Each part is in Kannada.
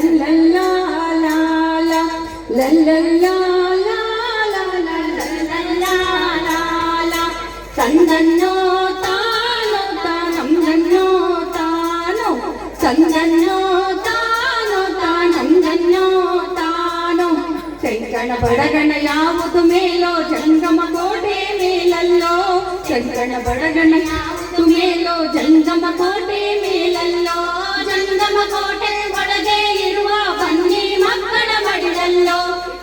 ಲಲ್ಲಲ್ಲಾ ಲಾ ಲಾ ಲಲ್ಲಲ್ಲಾ ಲಾ ಲಾ ಲಲ್ಲಲ್ಲಾ ಲಾ ಲಾ ತಂದನ್ನೋ ತಾನೋ ತಾನಂದನ್ನೋ ತಾನೋ ತಂದನ್ನೋ ತಾನೋ ತಾನಂದನ್ನೋ ತಾನೋ ಶಂಕಣ ಬಡಗಣ ಯಾವುದು ಮೇಲೋ ಜಂಗಮ ಕೋಟೆ ಮೇಲಲ್ಲೋ ಶಂಕಣ ಬಡಗಣ ಯಾವುದು ಮೇಲೋ ಜಂಗಮ ಕೋಟೆ ಮೇಲಲ್ಲೋ ಜಂಗಮ ಕೋಟೆ ಒಳಗೆ ಇರುವ ಬನ್ನಿ ಮಕ್ಕಳ ಮಡಿಲಲ್ಲೋ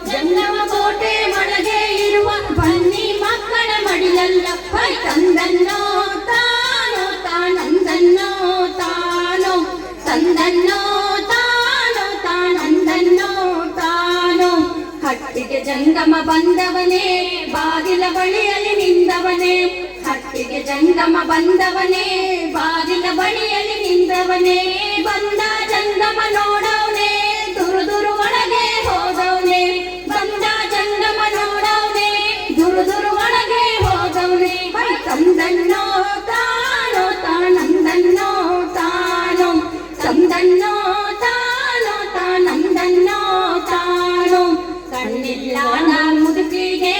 ಜಂಗಮ ಕೋಟೆ ಒಳಗೆ ಇರುವ ಬನ್ನಿ ಮಕ್ಕಳ ಮಡಿಲಲ್ಲೋ ಹೈ ತಂದನ್ನೋ ತಾನೋ ತಾನಂದನ್ನೋ ತಾನೋ ತಂದನ್ನೋ ತಾನೋ ತಾನಂದನ್ನೋ ತಾನೋ ಹಟ್ಟಿಗೆ ಜಂಗಮ ಬಂದವನೇ ಬಾಗಿಲ ಬಳಿಯಲ್ಲಿ ನಿಂದವನೇ ಹಟ್ಟಿಗೆ ಜಂಗಮ ಬಂದವನೇ ಬಾಗಿಲ ಬಳಿಯಲ್ಲಿ ನಿಂದವನೇ ಬಂದ ಜಂಗಮ ನೋಡವನೇ ದುರು ದುರು ಒಳಗೆ ಹೋದವನೇ ಬಂದ ಜಂಗಮ ನೋಡವನೇ ದುರು ದುರು ಒಳಗೆ ಹೋದವನೇ ಹೈ ತಂದನ್ನೋ ತಾನೋ ತಾನಂದನ್ನೋ ತಾನೋ ತಂದನ್ನೋ ತಾನೋ ತಾನಂದನ್ನೋ ತಾನೋ ಕಣ್ಣಿಲ್ಲದ ಮುದುಕಿಗೆ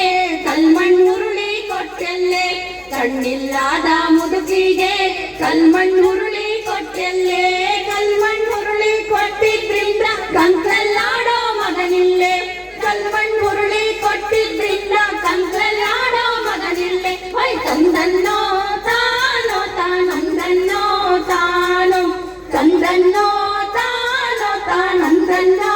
ಕಲ್ಮಣ್ಣುರುಳಿ ಕೊಟ್ಟೆಲ್ಲೆ ಕಣ್ಣಿಲ್ಲದ ಮುದುಕಿಗೆ ಕಲ್ಮಣ್ಣುರುಳಿ ಕೊಟ್ಟೆಲ್ಲೆ ಕಲ್ಮಣ್ಣುರುಳಿ ಕೊಟ್ಟಿದ್ರಿಂದ ಕಂಕಲ್ಲಾಡೋ ಮಗನಿಲ್ಲೆ ಕಲ್ಮಣ್ಣುರುಳಿ ಕೊಟ್ಟಿದ್ರಿಂದ ಕಂಕಲ್ಲಾಡೋ ಮಗನಿಲ್ಲೆ ಹೈ ತಂದನ್ನೋ ತಾನೋ ತಾನಂದನ್ನೋ ತಾನೋ ತಂದನ್ನೋ ತಾನೋ ತಾನಂದನ್ನೋ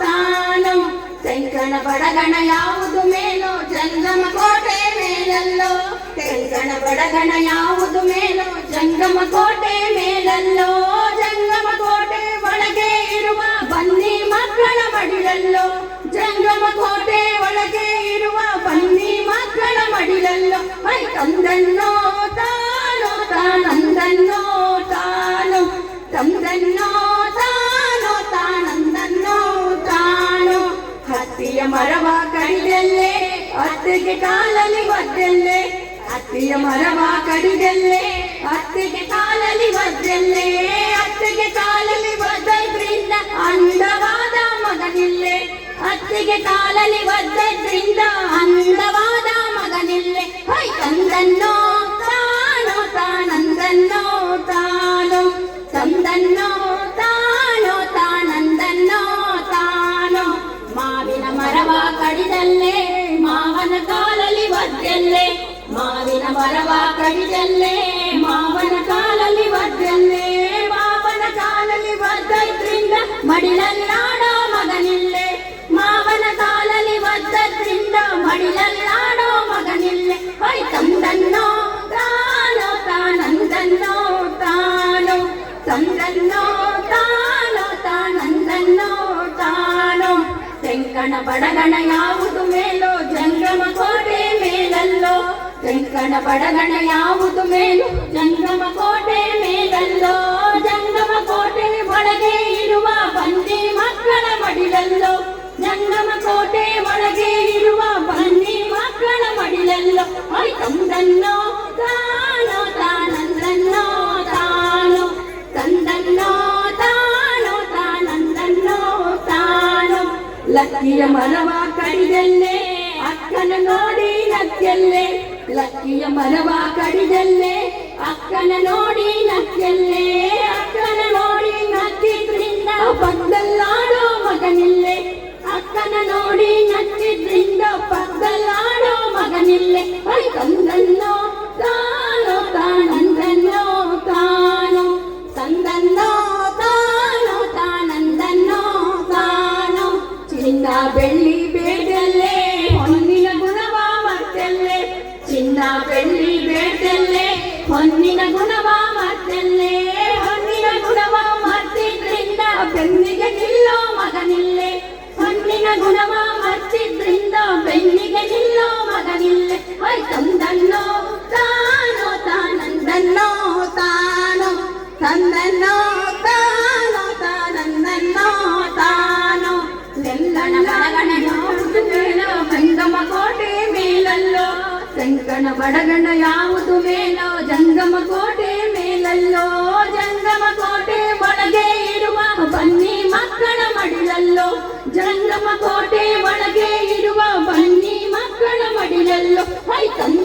ತಾನೋ ಶಂಕಣ ಬಡಗಣ ಯಾವುದು ಮೇಲೋ ಜಂಗಮ ಕೋಟೆ ಮೇಲಲ್ಲೋ ಶಂಕಣ ಬಡಗಣ ಯಾವುದು ಮೇಲೋ ಜಂಗಮ ಕೋಟೆ ಮೇಲಲ್ಲೋ ಜಂಗಮ ಕೋಟೆ ಒಳಗೆ ಇರುವ ಬನ್ನಿ ಮಕ್ಕಳ ಮಡಿಲಲ್ಲೋ ಜಂಗಮ ಕೋಟೆ ಒಳಗೆ ಇರುವ ಬನ್ನಿ ಮಕ್ಕಳ ಮಡಿಲಲ್ಲೋ ಹೈ ತಂದನ್ನೋ ತಾನೋ ತಾನಂದನ್ನೋ ತಾನೋ ತಂದನ್ನೋ ತಾನೋ ತಾನಂದನ್ನೋ ತಾನೋ ಹತ್ತಿಯ ಮರವ ಕಡಿದೆಲ್ಲೆ ಅತ್ತಿಗೆ ಕಾಲಲ್ಲಿ ಒದ್ದೆಲ್ಲೆ ಅತ್ತಿಯ ಮರವ ಕಡಿದೆಲ್ಲೆ ಅತ್ತಿಗೆ ಕಾಲಲ್ಲಿ ಒದ್ದೆಲ್ಲೆ ಅತ್ತಿಗೆ ಕಾಲಲ್ಲಿ ಒದ್ದದ್ರಿಂದ ಅಂದವಾದ ಮಗನಿಲ್ಲೆ ಅತ್ತಿಗೆ ಕಾಲಲ್ಲಿ ಒದ್ದದ್ರಿಂದ ಅಂದವಾದ ಮಗನಿಲ್ಲೆ ಹೈ ತಂದನ್ನೋ ತಾನೋ ತಾನಂದನ್ನೋ ತಾನೋ ತಂದನ್ನೋ ತಾನೋ ತಾನಂದನ್ನೋ ತಾನೋ ಮಾವಿನ ಮರವ ಕಡಿದಲ್ಲೇ ಮಾವನ ಕಾಲಲ್ಲಿ ಒದ್ದೆಲ್ಲೆ ಮಾವಿನ ಮರವ ಕಡಿದಲ್ಲೇ ಮಾವನ ಕಾಲಲ್ಲಿ ಒದ್ದೆಲ್ಲೆ ಮಾವನ ಕಾಲಲ್ಲಿ ಒದ್ದದ್ರಿಂದ ಮಡಿಲಲ್ಲಾಡೋ ಮಗನಿಲ್ಲೆ ಮಾವನ ಕಾಲಲ್ಲಿ ಒದ್ದದ್ರಿಂದ ಮಡಿಲಲ್ಲಾಡೋ ಮಗನಿಲ್ಲೆ ಹೈ ತಂದನ್ನೋ ತಾನೋ ತಾನಂದನ್ನೋ ತಾನೋ ತಂದನ್ನೋ ತಾನೋ ತಾನಂದನ್ನೋ ತಾನೋ ಶಂಕಣ ಬಡಗಣ ಯಾವುದು ಮೇಲೋ ಜಂಗಮ ಕೋಟೆ ಮೇಲಲ್ಲೋ ಶಂಕಣ ಬಡಗಣ ಯಾವುದು ಮೇಲೋ ಜಂಗಮ ಕೋಟೆ ಮೇಲಲ್ಲೋ ಜಂಗಮ ಕೋಟೆ ಒಳಗೆ ಇರುವ ಬನ್ನಿ ಮಕ್ಕಳ ಮಡಿಲಲ್ಲೋ ಜಂಗಮ ಕೋಟೆ ಒಳಗೆ ಇರುವ ಬನ್ನಿ ಮಕ್ಕಳ ಮಡಿಲಲ್ಲೋ ಹೈ ತಂದನ್ನೋ ತಾನೋ ತಾನಂದನ್ನೋ ತಾನೋ ತಂದನ್ನೋ ತಾನೋ ತಾನಂದನ್ನೋ ತಾನೋ ಲಕ್ಕಿಯ ಮರವ ಕಡಿದೆಲ್ಲೆ ಅಕ್ಕನ ನೋಡಿ ನಕ್ಕೆಲ್ಲೆ ಲಕ್ಕಿಯ ಮರವ ಕಡಿದೆಲ್ಲೆ ಅಕ್ಕನ ನೋಡಿ ನಕ್ಕೆಲ್ಲೆ ಅಕ್ಕನ ನೋಡಿ ನಕ್ಕಿದ್ರಿಂದ ಪಕ್ಕದಲ್ಲಾಡೋ ಮಗನಿಲ್ಲೆ ಅಕ್ಕನ ನೋಡಿ ನಕ್ಕಿದ್ರಿಂದ ಪಕ್ಕದಲ್ಲಾಡೋ ಮಗನಿಲ್ಲೆ ಹೈ ತಂದನ್ನೋ ತಾನೋ ತಾನಂದನ್ನೋ ತಾನೋ ತಂದನ್ನೋ ತಾನೋ ತಾನಂದನ್ನೋ ತಾನೋ ಚಿನ್ನ ಬೆಳ್ಳಿ ಬೇಡಲ್ಲೇ ಹೊನ್ನಿನ ಗುಣವ ಮತ್ತೆಲ್ಲೆ ಚಿನ್ನ ಬೆಳ್ಳಿ ಬೇಡಲ್ಲೇ ಹೊನ್ನಿನ ಗುಣವ ಮತ್ತೆಲ್ಲೆ ಹೊನ್ನಿನ ಗುಣವ ಮತ್ತಿದ್ರಿಂದ ಬೆನ್ನಿಗೆ ನಿಲ್ಲೋ ಮಗನಿಲ್ಲೆ ಹೊನ್ನಿನ ಗುಣವ ಮತ್ತಿದ್ರಿಂದ ಬೆನ್ನಿಗೆ ನಿಲ್ಲೋ ಮಗನಿಲ್ಲೆ ಹೈ ತಂದನ್ನೋ ತಾನೋ ತಾನಂದನ್ನೋ ತಾನೋ ತಂದನ್ನೋ ತಾನೋ ತಾನಂದನ್ನೋ ತಾನೋ ಶಂಕಣ ಬಡಗಣ ಯಾವುದು ಮೇಲೋ ಜಂಗಮ ಕೋಟೆ ಮೇಲಲ್ಲೋ ಶಂಕಣ ಬಡಗಣ ಯಾವುದು ಮೇಲೋ ಜಂಗಮ ಕೋಟೆ ಮೇಲಲ್ಲೋ ಜಂಗಮ ಕೋಟೆ ಒಳಗೆ ಇರುವ ಬನ್ನಿ ಮಕ್ಕಳ ಮಡಿ ಜಂಗಮ ಕೋಟೆ ಒಳಗೆ ಇರುವ ಬನ್ನಿ ಮಕ್ಕಳ ಮಡಿಲಲ್ಲೋ ಹೈ ತಂದೆ